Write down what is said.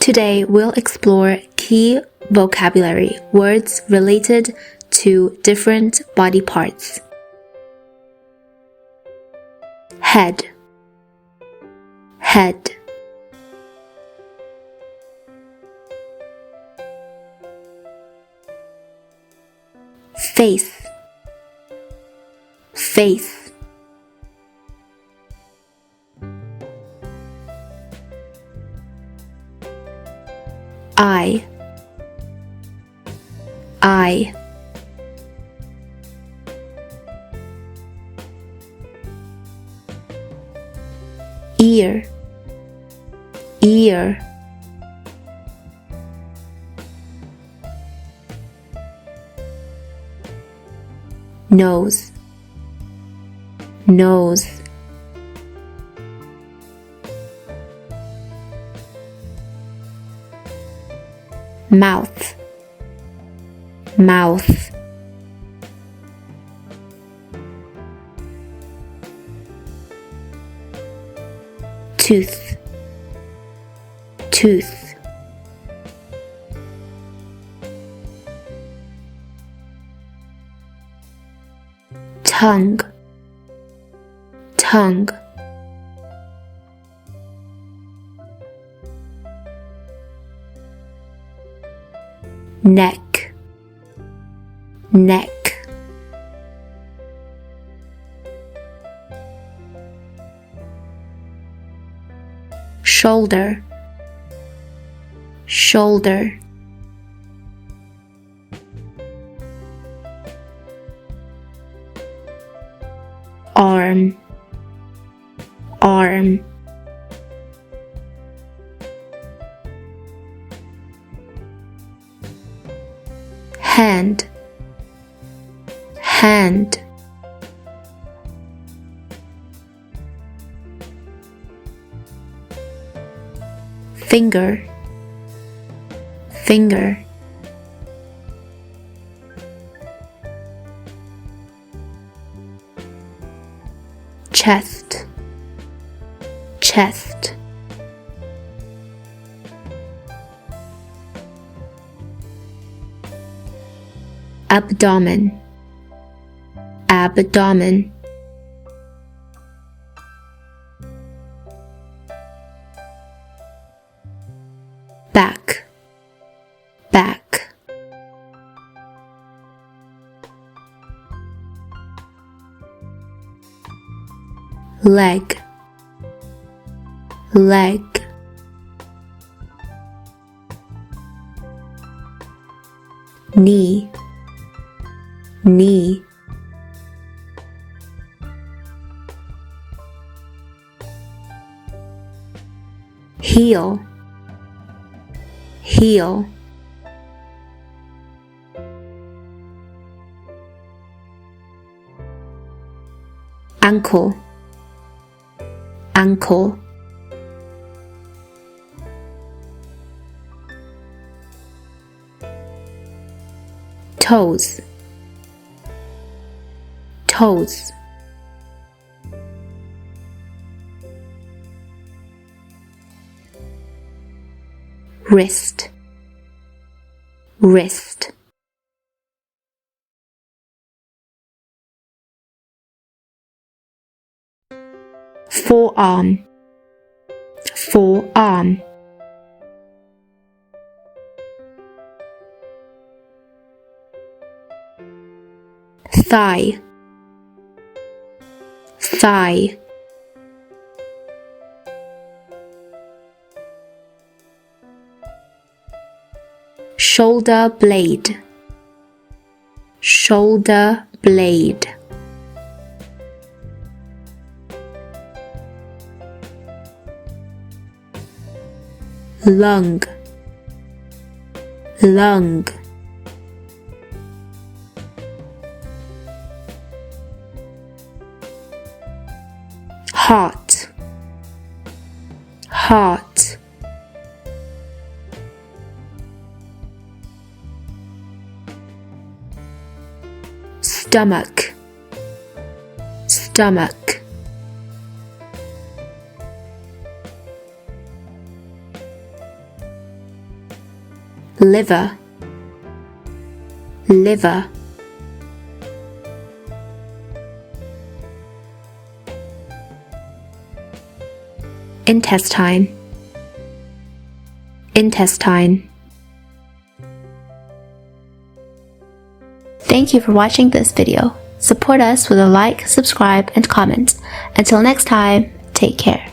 Today we'll explore key vocabulary, words related to different body parts. Head, head. Face, face. Eye, eye. Ear, ear. Nose, nose. Mouth, mouth. Tooth, tooth. Tongue, tongue. Neck, neck. Shoulder, shoulder. Arm, arm. Hand, hand. Finger, finger. Chest, chest. Abdomen, abdomen. Back, back. Leg, leg. Knee, knee. Heel, heel. Ankle, ankle. Toes, toes. Wrist, wrist. Forearm, forearm. Thigh, thigh. Shoulder blade, shoulder blade. Lung, lung. Heart, heart. Stomach, stomach. liver, liver. Intestine, intestine. Thank you for watching this video. Support us with a like, subscribe, and comment. Until next time, take care.